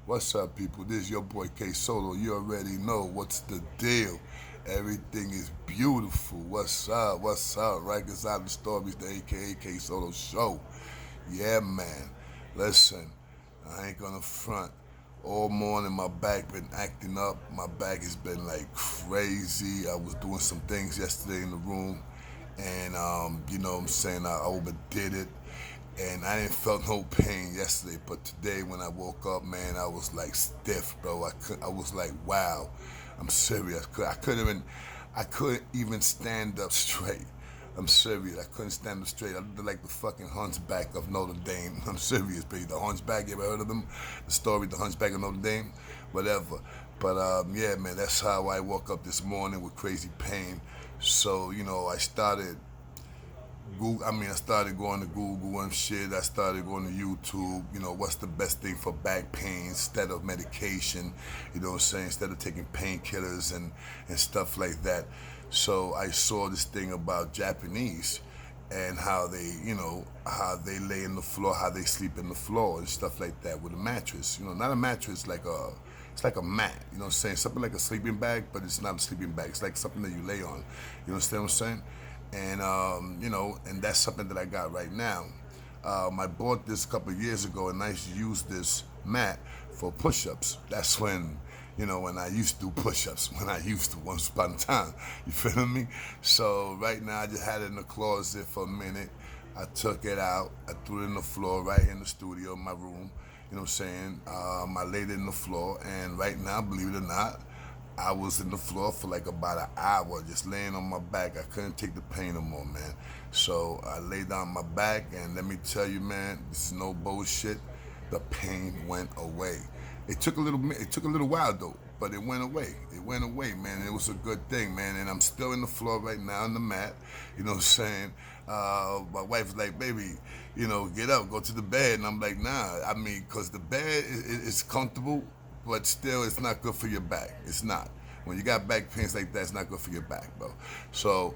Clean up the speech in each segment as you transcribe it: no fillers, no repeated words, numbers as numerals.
What's up, people? This is your boy K Solo. You already know what's the deal. Everything is beautiful. What's up? What's up? Right inside the stories, the AKA K Solo show. Yeah, man. Listen, I ain't gonna front. All morning my back been acting up. My back has been like crazy. I was doing some things yesterday in the room, and you know what I'm saying, I overdid it, and I didn't felt no pain yesterday. But today when I woke up, man, I was like stiff, bro. I was like, wow, I'm serious. I couldn't even stand up straight. I'm serious. I couldn't stand up straight. I looked like the fucking hunchback of Notre Dame. I'm serious, baby. The hunchback, you ever heard of them? The story, the hunchback of Notre Dame? Whatever. But yeah, man, that's how I woke up this morning with crazy pain. So, I started I started going to Google and shit. I started going to YouTube. What's the best thing for back pain instead of medication? You know what I'm saying? Instead of taking painkillers and stuff like that. So I saw this thing about Japanese and how they lay in the floor, how they sleep in the floor and stuff like that with a mattress. Not a mattress like it's like a mat. You know what I'm saying? Something like a sleeping bag, but it's not a sleeping bag. It's like something that you lay on. You understand what I'm saying? And and that's something that I got right now. I bought this a couple of years ago, and I used to use this mat for push-ups. That's when I used to do push-ups. When I used to once upon a time, you feel me? So right now, I just had it in the closet for a minute. I took it out. I threw it in the floor right in the studio in my room. You know what I'm saying? I laid it in the floor, and right now, believe it or not, I was in the floor for like about an hour, just laying on my back. I couldn't take the pain no more, man. So I laid down my back, and let me tell you, man, this is no bullshit. The pain went away. It took a little while though, but it went away. It went away, man. And it was a good thing, man. And I'm still in the floor right now on the mat. You know what I'm saying? My wife's like, baby, get up, go to the bed. And I'm like, nah. I mean, cause the bed is comfortable, but still, it's not good for your back. It's not. When you got back pains like that, it's not good for your back, bro. So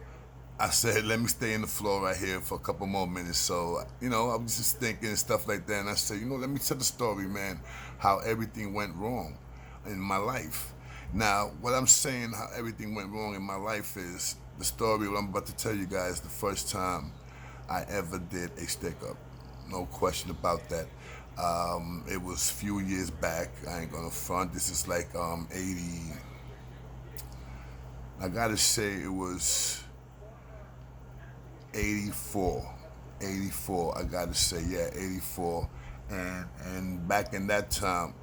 I said, let me stay in the floor right here for a couple more minutes. So, I was just thinking and stuff like that. And I said, let me tell the story, man, how everything went wrong in my life. Now, what I'm saying, how everything went wrong in my life is the story, what I'm about to tell you guys, the first time I ever did a stick up. No question about that. It was a few years back. I ain't gonna front. This is like 80. I gotta say it was 84. 84. I gotta say, yeah, 84. And back in that time,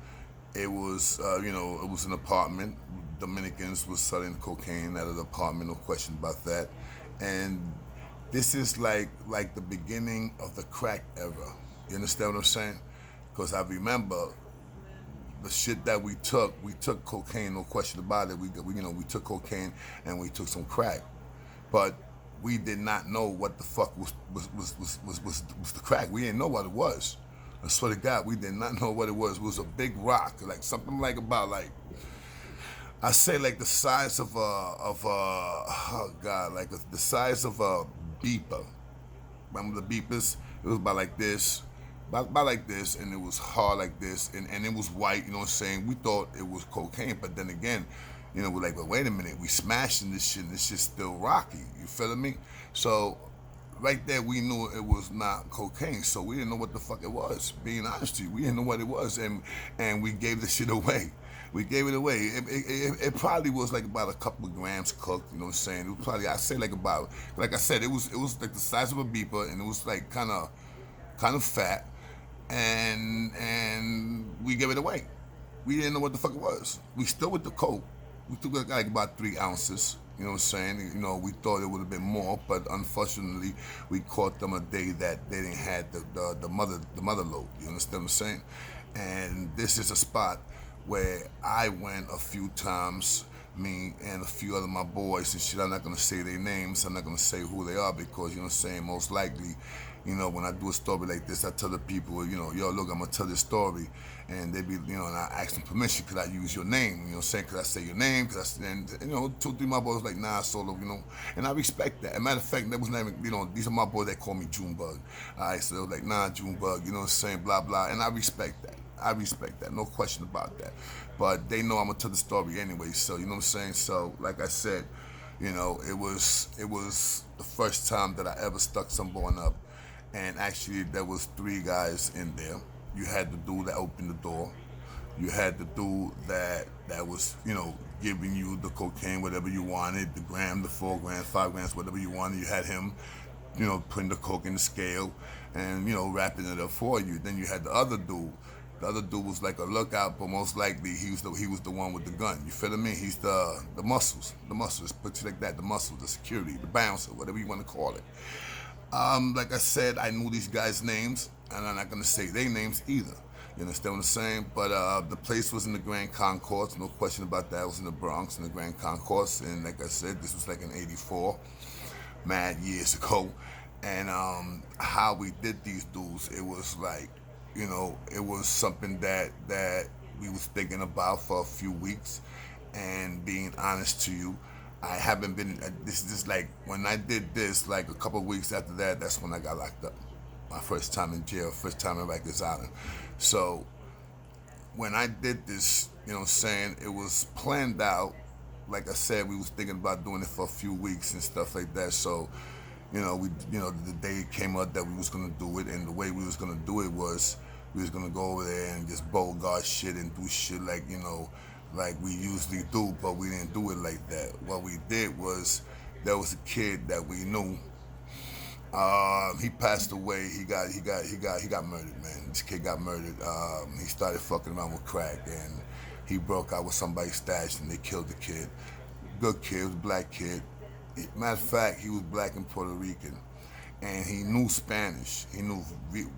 it was it was an apartment. Dominicans was selling cocaine at an apartment. No question about that. And this is like the beginning of the crack era. You understand what I'm saying? Because I remember the shit that we took cocaine, no question about it. We took cocaine and we took some crack, but we did not know what the fuck was the crack. We didn't know what it was. I swear to God, we did not know what it was. It was a big rock, like something like about like I say like the size of oh God, like the size of a beeper. Remember the beepers? It was about like this, about like this, and it was hard like this, and it was white. You know what I'm saying? We thought it was cocaine, but then again, we're like, but wait a minute, we smashing this shit, and this shit's still rocky. You feeling me? So right there, we knew it was not cocaine, so we didn't know what the fuck it was. Being honest to you, we didn't know what it was, and we gave the shit away. We gave it away. It probably was like about a couple of grams cooked. You know what I'm saying? It was probably, I say like about, like I said, it was like the size of a beeper, and it was like kind of fat, and we gave it away. We didn't know what the fuck it was. We still with the coke. We took like about 3 ounces. You know what I'm saying? We thought it would have been more, but unfortunately, we caught them a day that they didn't have the mother load. You understand what I'm saying? And this is a spot where I went a few times, me and a few other my boys and shit. I'm not gonna say their names. I'm not gonna say who they are because you know what I'm saying. Most likely, when I do a story like this, I tell the people, yo, look, I'm gonna tell this story, and they be, and I ask them permission, could I use your name? You know what I'm saying? Could I say your name? And 2, 3 my boys like, nah, Solo, and I respect that. As a matter of fact, that was not even, these are my boys that call me Junebug. All right, so they were like, nah, Junebug, you know what I'm saying? Blah blah, and I respect that. I respect that, no question about that. But they know I'm gonna tell the story anyway, so you know what I'm saying. So like I said, it was the first time that I ever stuck someone up, and actually there was three guys in there. You had the dude that opened the door. You had the dude that was, giving you the cocaine, whatever you wanted, the gram, the 4 grams, 5 grams, whatever you wanted. You had him, putting the coke in the scale and, wrapping it up for you. Then you had the other dude. The other dude was like a lookout, but most likely he was the one with the gun. You feel me? He's the muscles, put it like that, the muscles, the security, the bouncer, whatever you want to call it. Like I said, I knew these guys' names, and I'm not gonna say their names either. You understand what I'm saying? But the place was in the Grand Concourse, no question about that. It was in the Bronx, in the Grand Concourse, and like I said, this was like in '84, mad years ago. And how we did these dudes, it was like, it was something that we was thinking about for a few weeks. And being honest to you, I haven't been. This is just like when I did this. Like a couple of weeks after that, that's when I got locked up. My first time in jail, first time in Rikers Island. So when I did this, what I'm saying, it was planned out. Like I said, we was thinking about doing it for a few weeks and stuff like that. So, the day came up that we was gonna do it, and the way we was gonna do it was we was gonna go over there and just bogart shit and do shit like we usually do, but we didn't do it like that. What we did was there was a kid that we knew. He passed away. He got murdered, man. This kid got murdered. He started fucking around with crack, and he broke out with somebody's stash, and they killed the kid. Good kid, was a black kid. Matter of fact, he was black and Puerto Rican, and he knew Spanish. He knew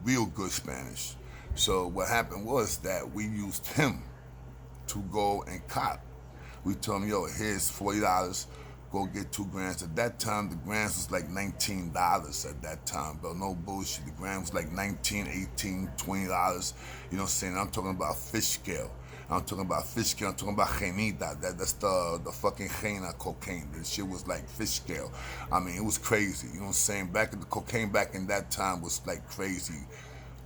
real good Spanish. So what happened was that we used him to go and cop. We told him, yo, here's $40. Go get 2 grams. At that time, the grams was like $19 at that time, bro. No bullshit. The gram was like $19, $18, $20. You know what I'm saying? I'm talking about fish scale. I'm talking about fish scale. I'm talking about genita. That's the fucking gena cocaine. That shit was like fish scale. I mean, it was crazy. You know what I'm saying? The cocaine back in that time was like crazy.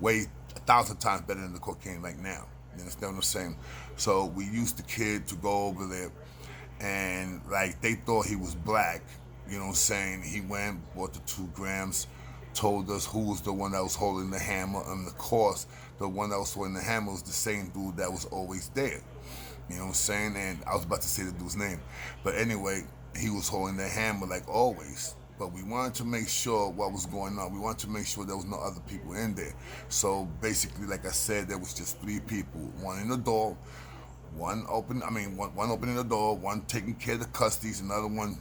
Way 1,000 times better than the cocaine like now. You understand what I'm saying? So we used the kid to go over there, and like they thought he was black. You know what I'm saying? He went, bought the 2 grams, told us who was the one that was holding the hammer, and of course, the one that was holding the hammer was the same dude that was always there. You know what I'm saying? And I was about to say the dude's name. But anyway, he was holding the hammer like always. But we wanted to make sure what was going on. We wanted to make sure there was no other people in there. So basically, like I said, there was just 3 people. One in the door, one opening the door, one taking care of the custodies, another one,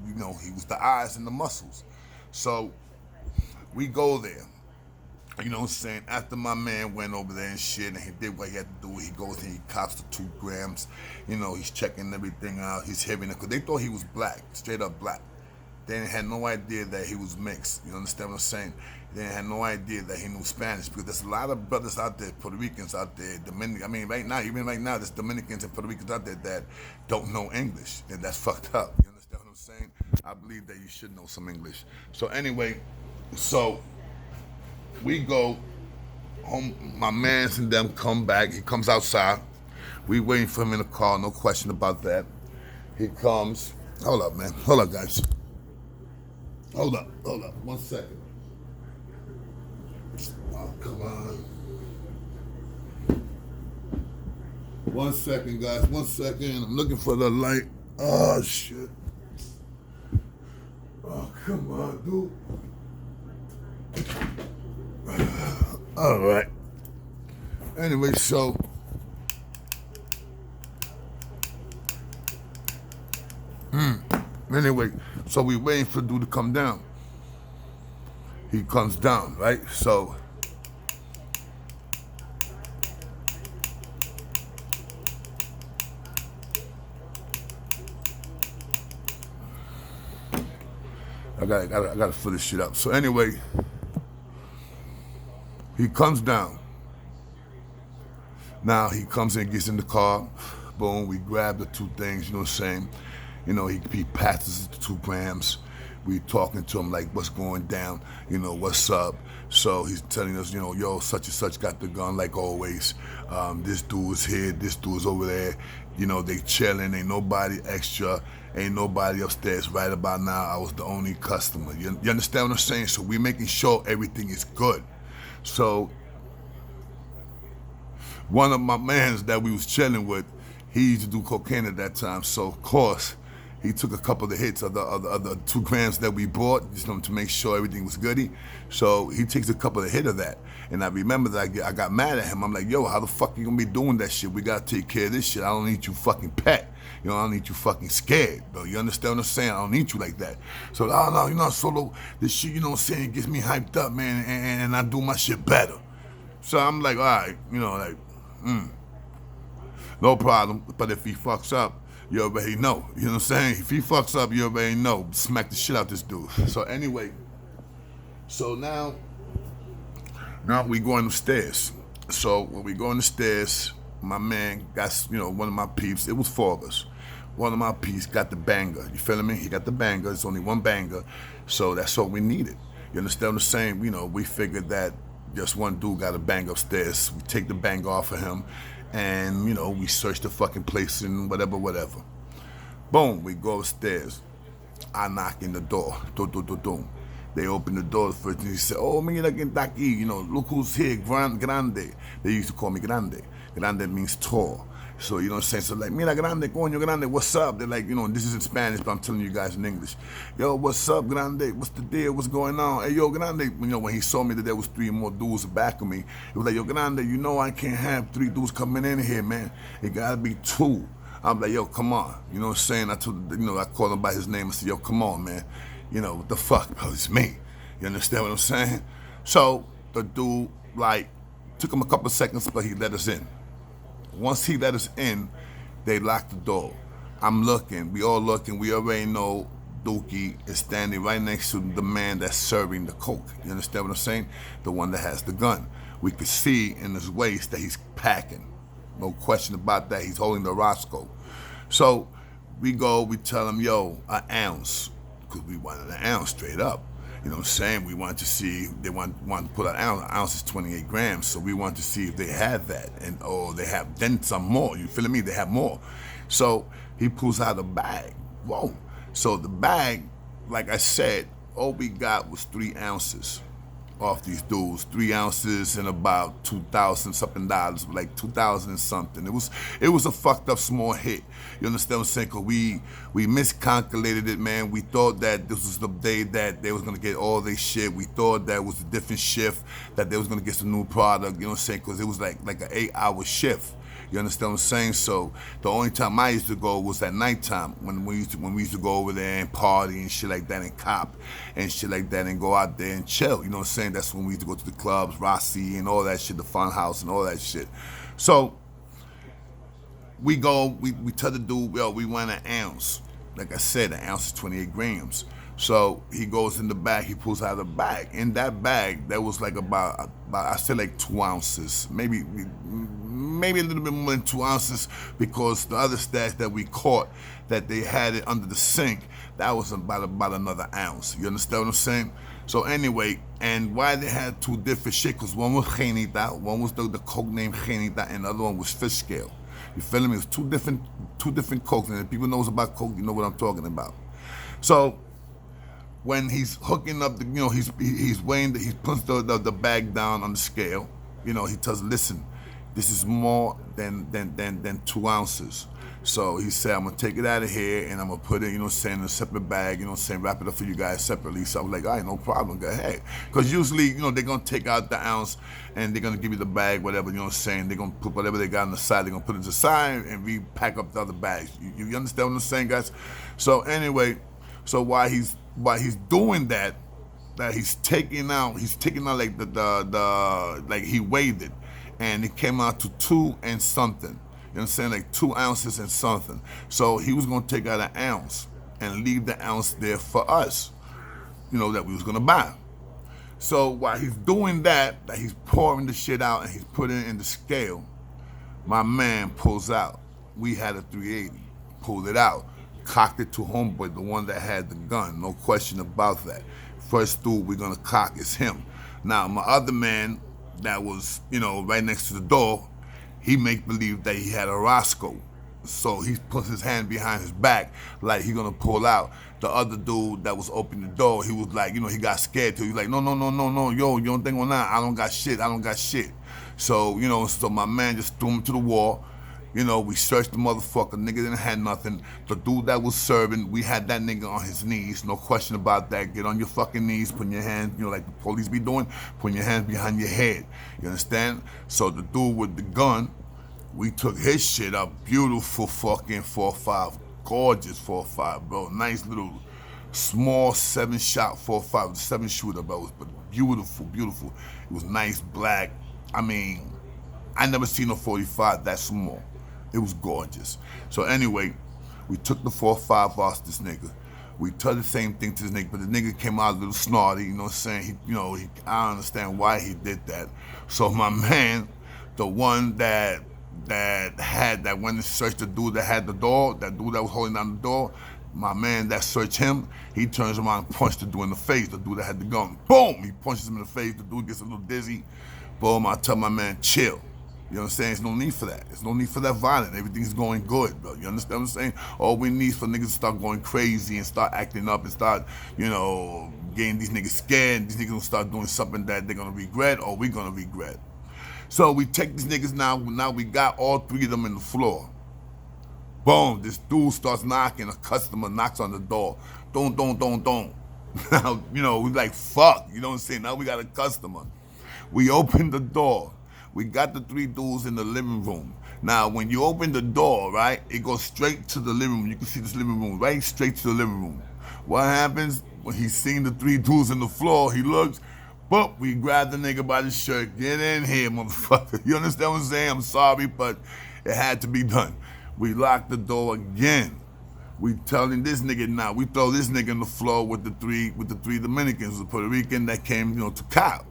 he was the eyes and the muscles. So we go there. You know what I'm saying? After my man went over there and shit, and he did what he had to do, he goes and he cops the 2 grams. He's checking everything out. He's hearing it because they thought he was black, straight up black. They had no idea that he was mixed. You understand what I'm saying? They had no idea that he knew Spanish, because there's a lot of brothers out there, Puerto Ricans out there, Dominican. I mean, even right now, there's Dominicans and Puerto Ricans out there that don't know English, and that's fucked up. You understand what I'm saying? I believe that you should know some English. So anyway, we go home. My mans and them come back. He comes outside. We waiting for him in the car. No question about that. He comes. Hold up, man. Hold up, guys. Hold up. 1 second. Oh, come on. 1 second, guys. 1 second. I'm looking for the light. Oh, shit. Oh, come on, dude. All right. Anyway, so we waiting for the dude to come down. He comes down, right? So I gotta fill this shit up. So anyway, he comes down. Now he comes in, gets in the car. Boom, we grab the 2 things, you know what I'm saying? He passes the 2 grams. We talking to him like, what's going down? What's up? So he's telling us, yo, such and such got the gun like always. This dude is here, this dude is over there. They chilling, ain't nobody extra, ain't nobody upstairs. Right about now, I was the only customer. You understand what I'm saying? So we making sure everything is good. So one of my mans that we was chilling with, he used to do cocaine at that time. So of course, he took a couple of hits of the 2 grams that we bought, just to make sure everything was goody. So he takes a couple of hits of that. And I remember that I got mad at him. I'm like, yo, how the fuck you gonna be doing that shit? We gotta take care of this shit. I don't need you fucking pet. I don't need you fucking scared, bro. You understand what I'm saying? I don't need you like that. So, oh no, Solo, this shit, it gets me hyped up, man, and I do my shit better. So I'm like, all right, no problem. But if he fucks up, you already know. You know what I'm saying? If he fucks up, you already know. Smack the shit out this dude. So anyway, so now we going upstairs. So when we go on the stairs, my man got, one of my peeps. It was 4 of us. One of my peeps got the banger. You feeling me? He got the banger. It's only one banger. So that's all we needed. You understand what I'm saying? We figured that just one dude got a bang upstairs. We take the bang off of him. And, we search the fucking place and whatever. Boom, we go upstairs. I knock in the door. Do. They open the door first and he said, oh, mira que está aquí, look who's here, grande. They used to call me grande. Grande means tall. So, you know what I'm saying? So, like, mira grande, coño grande, what's up? They're like, this is in Spanish, but I'm telling you guys in English. Yo, what's up, grande? What's the deal? What's going on? Hey, yo, grande. When he saw me that there was 3 more dudes back of me, he was like, yo, grande, I can't have 3 dudes coming in here, man. It gotta be 2. I'm like, yo, come on. You know what I'm saying? I told I called him by his name. I said, yo, come on, man. What the fuck, bro? It's me. You understand what I'm saying? So the dude, took him a couple of seconds, but he let us in. Once he let us in, they locked the door. I'm looking. We all looking. We already know Dookie is standing right next to the man that's serving the coke. You understand what I'm saying? The one that has the gun. We could see in his waist that he's packing. No question about that. He's holding the Roscoe. So we go, we tell him, yo, an ounce. Because we wanted an ounce straight up. You know what I'm saying? We wanted to see, they want to put an ounce. An ounce is 28 grams. So we wanted to see if they had that. Or they have then some more. You feeling me? They have more. So he pulls out a bag. Whoa. So the bag, like I said, all we got was 3 ounces off these dudes. 3 ounces and about $2,000 something, like 2,000 and something. It was a fucked up small hit. You understand what I'm saying? Cause we miscalculated it, man. We thought that this was the day that they was gonna get all their shit. We thought that was a different shift, that they was gonna get some new product. You know what I'm saying? Cause it was like an 8-hour shift. You understand what I'm saying? So the only time I used to go was at nighttime when we used to go over there and party and shit like that and cop and shit like that and go out there and chill. You know what I'm saying? That's when we used to go to the clubs, Rossi and all that shit, the fun house and all that shit. So we go, we tell the dude, yo, we want an ounce. Like I said, an ounce is 28 grams. So he goes in the bag, he pulls out a bag. In that bag, there was like about I said like 2 ounces, maybe a little bit more than 2 ounces, because the other stash that we caught, that they had it under the sink, that was about another ounce. You understand what I'm saying? So anyway, and why they had 2 different shit, because one was Genita, one was the coke named Genita, and the other one was fish scale. You feeling me? It was two different cokes, and if people knows about coke, you know what I'm talking about. So when he's hooking up, he's weighing, he puts the bag down on the scale. He tells, listen, this is more than 2 ounces. So he said, I'm gonna take it out of here and I'm gonna put it, in a separate bag, wrap it up for you guys separately. So I was like, all right, no problem, go ahead. Because usually, they're gonna take out the ounce and they're gonna give you the bag, whatever, they're gonna put whatever they got on the side, they're gonna put it to the side and repack up the other bags. You understand what I'm saying, guys? So anyway, so while he's doing that he's taking out like like he weighed it, and it came out to 2 and something. You know what I'm saying? Like 2 ounces and something. So he was gonna take out an ounce and leave the ounce there for us, that we was gonna buy. So while he's doing that he's pouring the shit out and he's putting it in the scale, my man pulls out. We had a 380. Pulled it out. cocked it to homeboy, the one that had the gun. No question about that. First dude we're gonna cock is him. Now my other man that was, right next to the door, he make believe that he had a Roscoe. So he puts his hand behind his back like he gonna pull out. The other dude that was opening the door, he was like, he got scared too. He's like, no, no, no, no, no, yo, you don't think on that? I don't got shit. I don't got shit. So, so my man just threw him to the wall. We searched the motherfucker. Nigga didn't have nothing. The dude that was serving, we had that nigga on his knees. No question about that. Get on your fucking knees, put your hands, like the police be doing, put your hands behind your head. You understand? So the dude with the gun, we took his shit up. Beautiful fucking 4.5. Gorgeous 4.5, bro. Nice little small 7-shot 4.5. 7-shooter, bro. But beautiful, beautiful. It was nice black. I mean, I never seen a 45 that small. It was gorgeous. So anyway, we took the 4.5 off this nigga. We told the same thing to this nigga, but the nigga came out a little snotty, you know what I'm saying? I don't understand why he did that. So my man, the one that went and searched the dude that had the door, that dude that was holding down the door, my man that searched him, he turns around and punched the dude in the face, the dude that had the gun. Boom! He punches him in the face, the dude gets a little dizzy. Boom, I tell my man, chill. You know what I'm saying? There's no need for that. There's no need for that violence. Everything's going good, bro. You understand what I'm saying? All we need is for niggas to start going crazy and start acting up and start, getting these niggas scared. These niggas gonna start doing something that they're gonna regret or we're gonna regret. So we take these niggas now we got all 3 of them in the floor. Boom, this dude starts knocking, a customer knocks on the door. Don't. Now, we like, fuck, you know what I'm saying? Now we got a customer. We open the door. We got the 3 dudes in the living room. Now, when you open the door, right, it goes straight to the living room. You can see this living room, right straight to the living room. What happens when he's seeing the 3 dudes on the floor? He looks, but we grab the nigga by the shirt. Get in here, motherfucker. You understand what I'm saying? I'm sorry, but it had to be done. We lock the door again. We telling this nigga now. We throw this nigga on the floor with the three Dominicans, the Puerto Rican that came, to cop.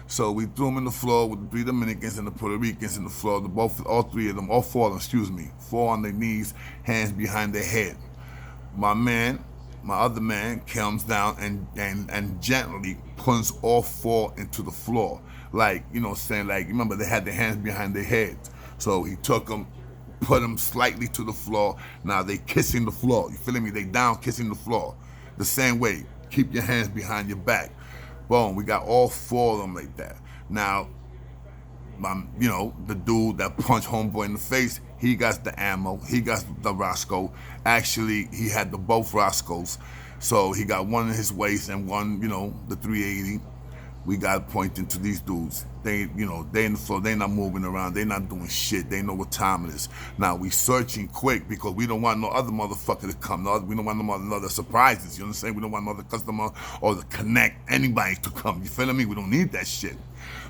So we threw him in the floor with the 3 Dominicans and the Puerto Ricans in the floor. All 3 of them, all 4 of them, fall on their knees, hands behind their head. My other man, comes down and gently puts all 4 into the floor. Like, remember they had their hands behind their heads. So he took them, put them slightly to the floor. Now they kissing the floor. You feeling me? They down kissing the floor. The same way. Keep your hands behind your back. Boom, we got all 4 of them like that. Now, the dude that punched homeboy in the face, he got the ammo, he got the Roscoe. Actually, he had both Roscoes. So he got one in his waist and one, the 380. We got pointing to these dudes. They in the floor, they not moving around, they not doing shit, they know what time it is. Now we searching quick because we don't want no other motherfucker to come. We don't want no other surprises, you understand? We don't want another customer or to connect anybody to come, you feeling me? We don't need that shit.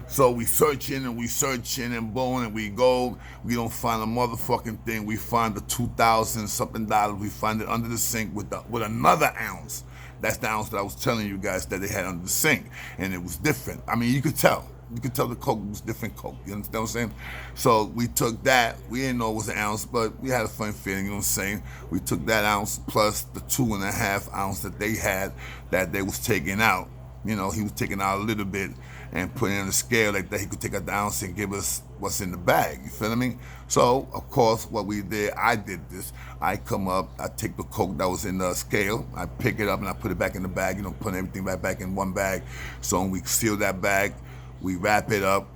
So we searching and boom, and we go. We don't find a motherfucking thing. We find the $2,000 something. We find it under the sink with another ounce. That's the ounce that I was telling you guys that they had under the sink, and it was different. I mean, you could tell. You could tell the coke was different coke. You understand what I'm saying? So we took that. We didn't know it was an ounce, but we had a fun feeling. You know what I'm saying? We took that ounce plus the 2.5 ounce that they had that they was taking out. He was taking out a little bit and putting it on the scale like that. He could take out the ounce and give us what's in the bag. You feel me? So, of course, what we did, I did this. I come up, I take the coke that was in the scale, I pick it up and I put it back in the bag, put everything right back in one bag. So we seal that bag, we wrap it up,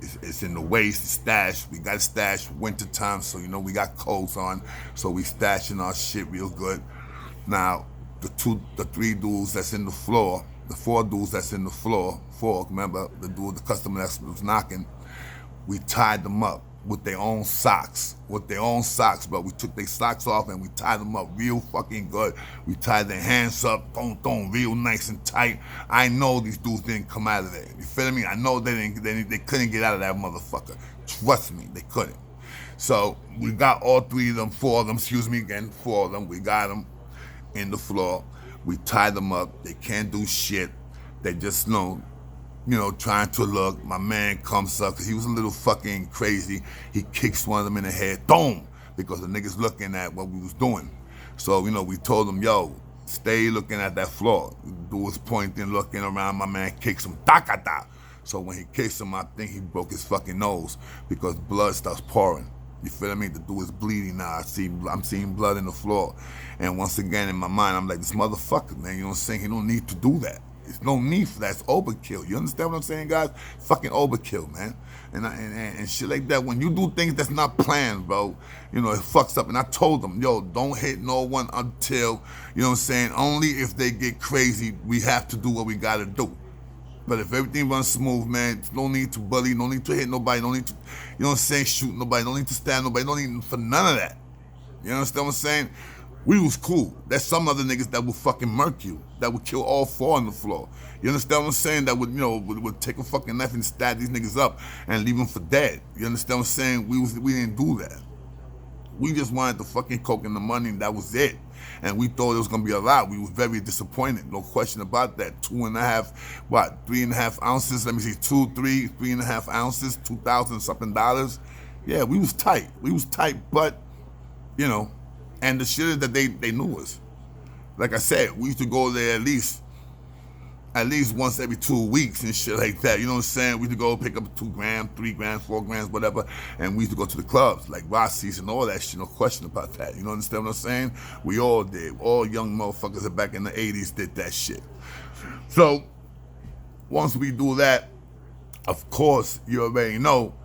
it's in the waist, it's stashed. We got it stashed winter time, so we got coats on, so we stashing our shit real good. Now, the 3 dudes that's in the floor, the 4 dudes that's in the floor, 4, remember, the customer that was knocking, we tied them up with their own socks, but we took their socks off and we tied them up real fucking good. We tied their hands up, real nice and tight. I know these dudes didn't come out of there. You feel me? I know they couldn't get out of that motherfucker. Trust me, they couldn't. So we got all 3 of them, 4 of them, 4 of them. We got them in the floor. We tied them up. They can't do shit. They just trying to look. My man comes up because he was a little fucking crazy. He kicks one of them in the head. Boom! because the niggas looking at what we was doing. So, we told them, yo, stay looking at that floor. The dude was pointing, looking around. My man kicks him, ta-ka-ta. So when he kicks him, I think he broke his fucking nose because blood starts pouring. You feel me? The dude is bleeding now. I'm seeing blood in the floor. And once again, in my mind, I'm like, this motherfucker, man, you know what I'm saying? He don't need to do that. There's no need for that. It's overkill. You understand what I'm saying, guys? Fucking overkill, man. And shit like that. When you do things that's not planned, bro, it fucks up. And I told them, yo, don't hit no one until, you know what I'm saying? Only if they get crazy, we have to do what we gotta do. But if everything runs smooth, man, no need to bully, no need to hit nobody, no need to, you know what I'm saying, shoot nobody, no need to stab nobody, no need for none of that. You understand what I'm saying? We was cool. There's some other niggas that would fucking murk you, that would kill all four on the floor. You understand what I'm saying? That would take a fucking knife and stab these niggas up and leave them for dead. You understand what I'm saying? We didn't do that. We just wanted the fucking coke and the money, and that was it. And we thought it was gonna be a lot. We was very disappointed, no question about that. 3.5 ounces? Let me see, 3.5 ounces, $2,000 something dollars. Yeah, we was tight. But and the shit is that they knew us. Like I said, we used to go there at least once every 2 weeks and shit like that. You know what I'm saying? We used to go pick up 2 grams, 3 grams, 4 grams, whatever, and we used to go to the clubs like Rossi's and all that shit. No question about that. You know understand what I'm saying? We all did. All young motherfuckers that back in the 80s did that shit. So once we do that, of course, you already know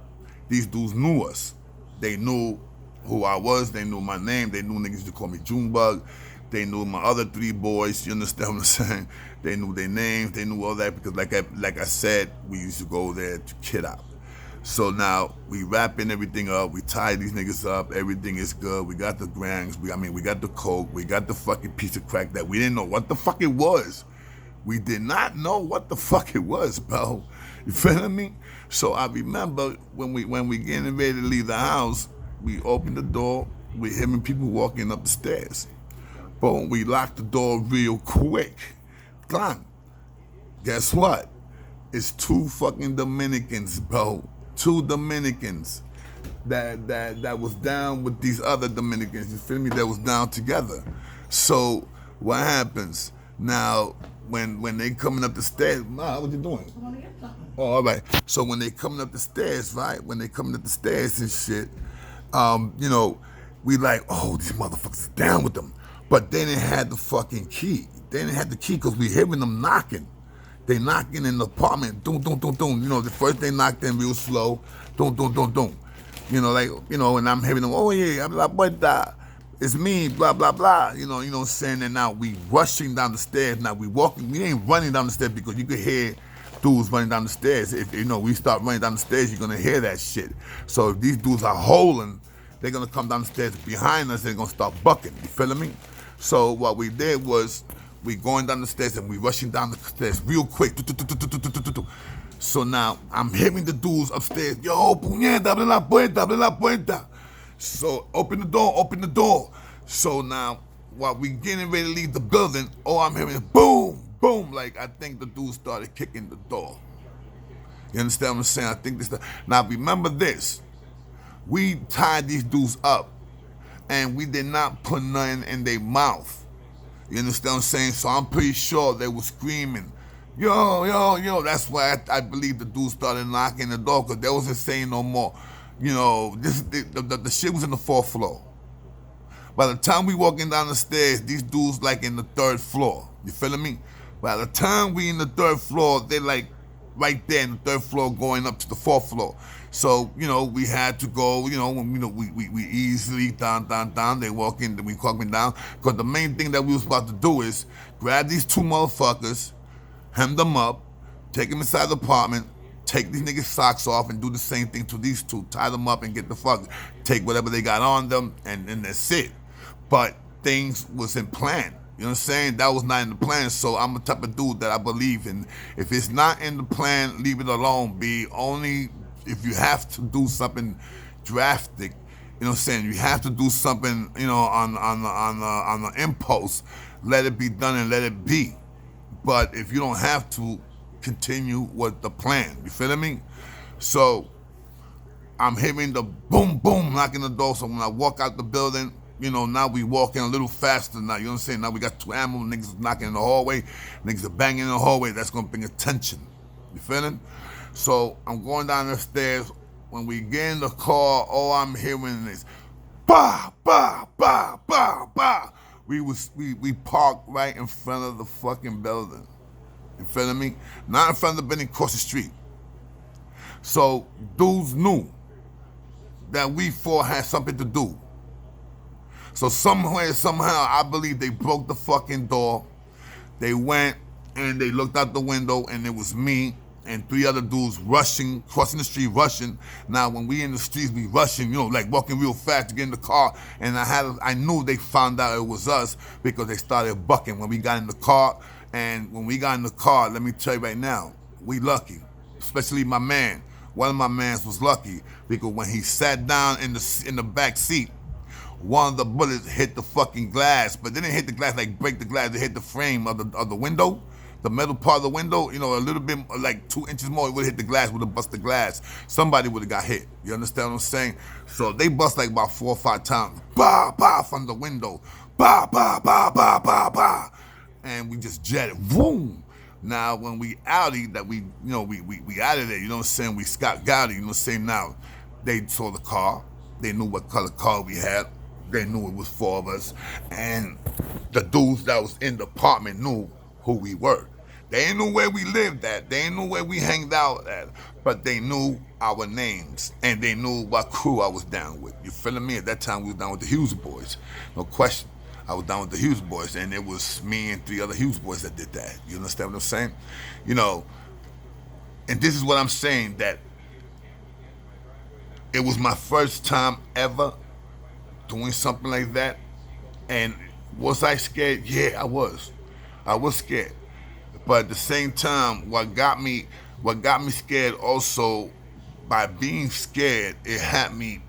these dudes knew us. They knew who I was. They knew my name. They knew niggas used to call me Junebug. They knew my other 3 boys. You understand what I'm saying? They knew their names. They knew all that because, like I said, we used to go there to kid out. So now we wrapping everything up. We tie these niggas up. Everything is good. We got the grams. We got the coke. We got the fucking piece of crack that we didn't know what the fuck it was. We did not know what the fuck it was, bro. You feel me? So I remember when we getting ready to leave the house, we opened the door. We hearing people walking up the stairs. Boom, we locked the door real quick. Clang. Guess what? It's 2 fucking Dominicans, bro. 2 Dominicans that was down with these other Dominicans, you feel me, that was down together. So what happens? Now, when they coming up the stairs, what you doing? I want to get something. Oh, all right. So when they coming up the stairs, right? When they coming up the stairs and shit, we like, oh, these motherfuckers are down with them. But they didn't have the fucking key. They didn't have the key because we hearing them knocking. They knocking in the apartment, doom, doom, doom, doom. The first they knocked in real slow, doom, doom, doom, doom. And I'm hearing them, oh yeah, blah, blah, blah. It's me, blah, blah, blah. You know what I'm saying? And now we rushing down the stairs. Now we walking, we ain't running down the stairs because you could hear dudes running down the stairs. If we start running down the stairs, you're gonna hear that shit. So if these dudes are holding, they're gonna come down the stairs behind us, they're gonna start bucking. You feeling me? So what we did was we going down the stairs and we rushing down the stairs real quick. So now I'm hearing the dudes upstairs. Yo, puñeta, abre la puerta, abre la puerta. So open the door. So now while we getting ready to leave the building, I'm hearing boom, boom. Like I think the dude started kicking the door. You understand what I'm saying? I think this. Now remember this. We tied these dudes up and we did not put nothing in their mouth. You understand what I'm saying? So I'm pretty sure they were screaming, yo, yo, yo. That's why I believe the dude started knocking the door because they wasn't saying no more. The shit was in the 4th floor. By the time we walking down the stairs, these dudes like in the 3rd floor. You feeling me? By the time we in the 3rd floor, they like right there in the 3rd floor going up to the 4th floor. So, we had to go, we easily down, they walk in, we walking down. Because the main thing that we was about to do is grab these 2 motherfuckers, hem them up, take them inside the apartment, take these niggas' socks off and do the same thing to these 2, tie them up and get the fuck, take whatever they got on them and that's it. But things wasn't planned. You know what I'm saying? That was not in the plan. So I'm the type of dude that I believe in. If it's not in the plan, leave it alone. Be only if you have to do something drastic. You know what I'm saying? You have to do something, on the impulse. Let it be done and let it be. But if you don't have to, continue with the plan. You feel me? So I'm hearing the boom, boom, knocking the door. So when I walk out the building, now we walking a little faster now. You know what I'm saying? Now we got two animals, niggas knocking in the hallway, niggas are banging in the hallway. That's gonna bring attention. You feeling? So I'm going down the stairs. When we get in the car, all I'm hearing is bah, bah, bah, bah, bah. We parked right in front of the fucking building. You feel me? Not in front of the building, across the street. So dudes knew that we four had something to do. So somewhere, somehow, I believe they broke the fucking door. They went and they looked out the window, and it was me and three other dudes rushing, crossing the street, rushing. Now, when we in the streets, we rushing, like walking real fast to get in the car. And I knew they found out it was us because they started bucking when we got in the car. And when we got in the car, let me tell you right now, we lucky, especially my man. One of my mans was lucky because when he sat down in the back seat, one of the bullets hit the fucking glass, but they didn't hit the glass like break the glass. They hit the frame of the window, the metal part of the window. A little bit like 2 inches more, it would have hit the glass, would have bust the glass. Somebody would have got hit. You understand what I'm saying? So they bust like about 4 or 5 times. Bah, bah, from the window. Bah, bah, bah, bah, bah, bah. And we just jetted. Boom. Now when we outie that we out of there, you know what I'm saying? We got it, you know what I'm saying? Now they saw the car. They knew what color car we had. They knew it was 4 of us. And the dudes that was in the apartment knew who we were. They ain't knew where we lived at. They ain't knew where we hanged out at. But they knew our names. And they knew what crew I was down with. You feeling me? At that time, we was down with the Hughes boys. No question. I was down with the Hughes boys. And it was me and 3 other Hughes boys that did that. You understand what I'm saying? And this is what I'm saying, that it was my first time ever doing something like that. And was I scared? Yeah, I was. I was scared. But at the same time, what got me scared also, by being scared, it had me,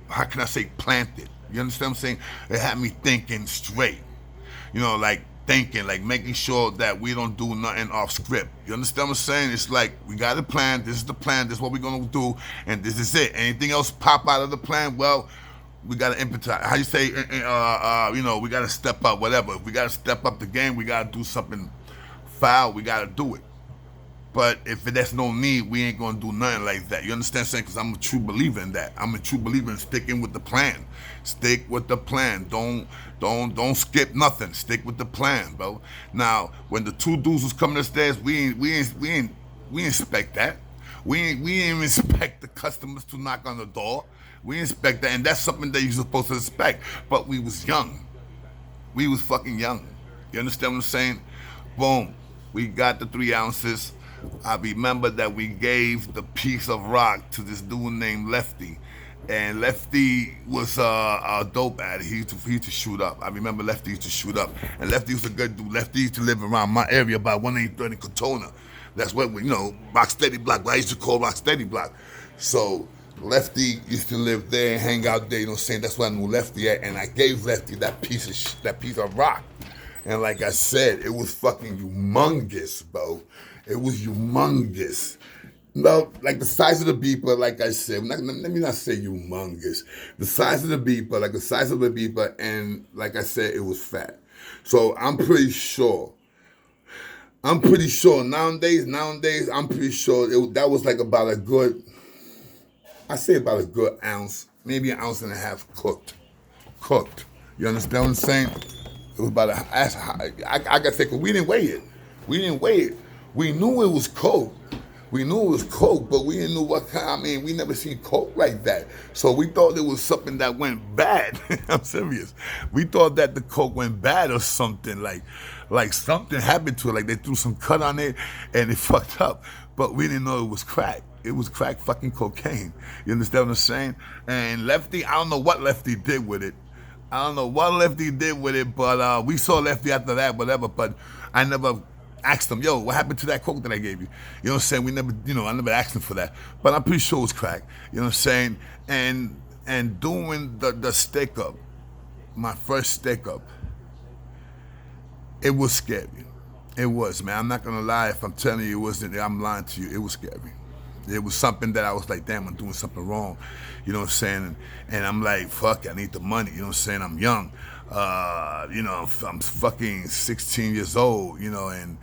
how can I say, planted. You understand what I'm saying? It had me thinking straight. Like thinking, like making sure that we don't do nothing off script. You understand what I'm saying? It's like, we got a plan, this is the plan, this is what we're gonna do, and this is it. Anything else pop out of the plan, well, we gotta improvise. How you say, we gotta step up, whatever. If we gotta step up the game, we gotta do something foul, we gotta do it. But if there's no need, we ain't gonna do nothing like that. You understand what I'm saying? Because I'm a true believer in that. I'm a true believer in sticking with the plan. Stick with the plan. Don't skip nothing. Stick with the plan, bro. Now, when the 2 dudes was coming upstairs, we ain't inspect that. We ain't inspect the customers to knock on the door. We inspect that, and that's something that you're supposed to inspect. But we was young. We was fucking young. You understand what I'm saying? Boom. We got the 3 ounces. I remember that we gave the piece of rock to this dude named Lefty. And Lefty was a dope addict. He used to shoot up. I remember Lefty used to shoot up. And Lefty was a good dude. Lefty used to live around my area by 183rd in Katona. That's what Rocksteady Block, what I used to call Rocksteady Block. So Lefty used to live there and hang out there, you know what I'm saying? That's where I knew Lefty at. And I gave Lefty that piece of rock. And like I said, it was fucking humongous, bro. It was humongous. No, like the size of the beeper, like I said, let me not say humongous. The size of the beeper, like the size of the beeper, and like I said, it was fat. So I'm pretty sure nowadays, I'm pretty sure that was like about a good ounce, maybe an ounce and a half cooked. You understand what I'm saying? It was about I gotta say, 'cause we didn't weigh it. We knew it was coke. But we didn't know what kind. I mean, we never seen coke like that. So we thought it was something that went bad. I'm serious. We thought that the coke went bad or something, like something happened to it, like they threw some cut on it and it fucked up. But we didn't know it was crack. It was crack fucking cocaine. You understand what I'm saying? And Lefty, I don't know what Lefty did with it. But we saw Lefty after that, whatever. But I never asked him, yo, what happened to that coke that I gave you? You know what I'm saying? We never, I never asked him for that. But I'm pretty sure it was crack. You know what I'm saying? And doing the stick up, my first stick up, it was scary. It was, man. I'm not gonna lie. If I'm telling you it wasn't, I'm lying to you. It was scary. It was something that I was like, damn, I'm doing something wrong. You know what I'm saying? And I'm like, fuck, I need the money. You know what I'm saying? I'm young. I'm fucking 16 years old, and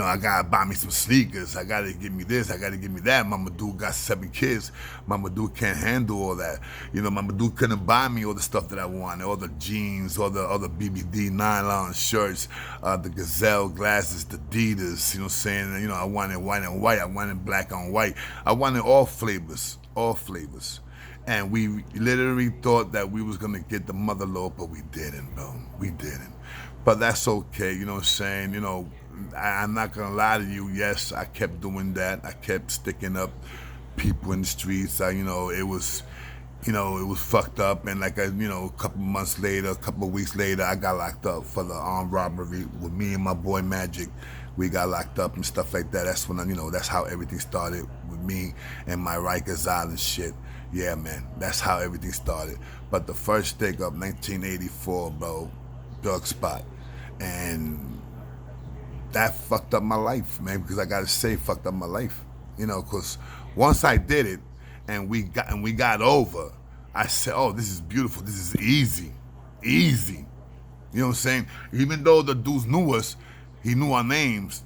I gotta buy me some sneakers. I gotta give me this. I gotta give me that. Mama dude got 7 kids. Mama dude can't handle all that. Mama dude couldn't buy me all the stuff that I wanted, all the jeans, all the BBD nylon shirts, the Gazelle glasses, the Adidas. You know what I'm saying? I wanted white and white. I wanted black on white. I wanted all flavors, all flavors. And we literally thought that we was gonna get the mother load, but we didn't, bro. We didn't. But that's okay. You know what I'm saying? I'm not gonna lie to you. Yes, I kept doing that. I kept sticking up people in the streets. It was fucked up. And a couple months later, a couple of weeks later, I got locked up for the armed robbery with me and my boy Magic. We got locked up and stuff like that. That's when that's how everything started with me and my Rikers Island shit. Yeah, man, that's how everything started. But the first stick up, 1984, bro, drug spot, and that fucked up my life, man. Because I gotta say, fucked up my life. Because once I did it, and we got over, I said, oh, this is beautiful. This is easy, easy. You know what I'm saying? Even though the dudes knew us, he knew our names.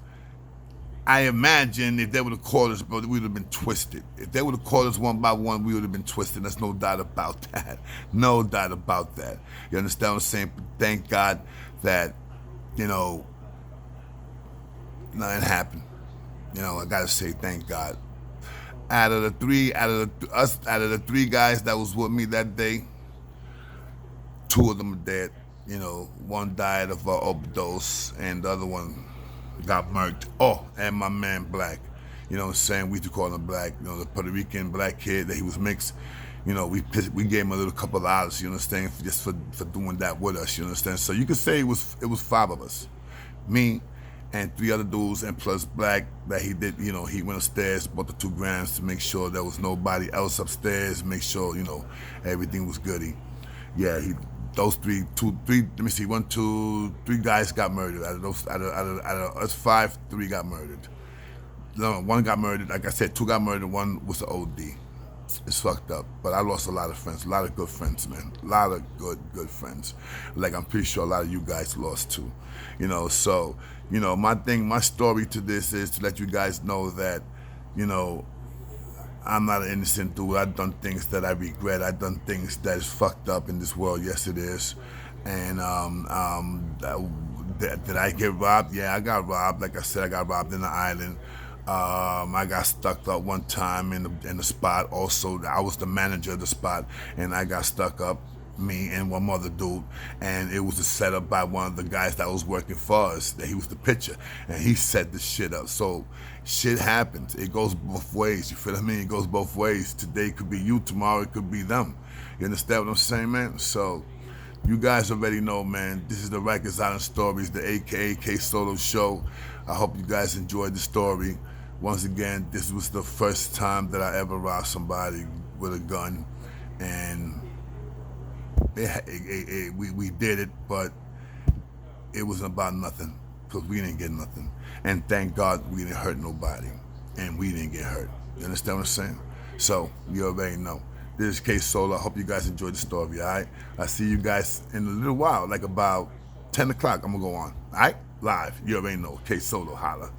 I imagine if they would have called us, bro, we would have been twisted. If they would have called us one by one, we would have been twisted. There's no doubt about that. No doubt about that. You understand what I'm saying? Thank God that, nothing happened. I gotta say thank God. Out of the three guys that was with me that day, 2 of them are dead. One died of an overdose, and the other one got murked. Oh, and my man Black. You know what I'm saying? We used to call him Black. The Puerto Rican black kid that he was mixed. We gave him a little couple of dollars. You understand? Just for doing that with us. You understand? So you could say it was 5 of us, me and 3 other dudes, and plus Black that he did. He went upstairs, bought the 2 grams to make sure there was nobody else upstairs. Make sure everything was goody. Yeah, those three. Let me see, 1, 2, 3 guys got murdered. Out of us 5, 3 got murdered. No, 1 got murdered. Like I said, 2 got murdered. 1 was an OD. It's fucked up. But I lost a lot of friends, a lot of good friends, man. A lot of good friends. Like I'm pretty sure a lot of you guys lost too. So my story to this is to let you guys know that, I'm not an innocent dude. I've done things that I regret. I've done things that is fucked up in this world. Yes, it is. And did I get robbed? Yeah, I got robbed. Like I said, I got robbed in the island. I got stuck up one time in the spot. Also, I was the manager of the spot, and I got stuck up. Me and one other dude, and it was a setup by one of the guys that was working for us. That he was the pitcher, and he set the shit up. So shit happens. It goes both ways. You feel what I mean? It goes both ways. Today could be you. Tomorrow it could be them. You understand what I'm saying, man? So you guys already know, man. This is the Rikers Island Stories, the AKA K Solo Show. I hope you guys enjoyed the story. Once again, this was the first time that I ever robbed somebody with a gun, and we did it, but it wasn't about nothing because we didn't get nothing. And thank God we didn't hurt nobody, and we didn't get hurt. You understand what I'm saying? So you already know. This is K Solo. I hope you guys enjoyed the story, all right? I see you guys in a little while, like about 10 o'clock. I'm going to go on, all right? Live. You already know. K Solo, holla.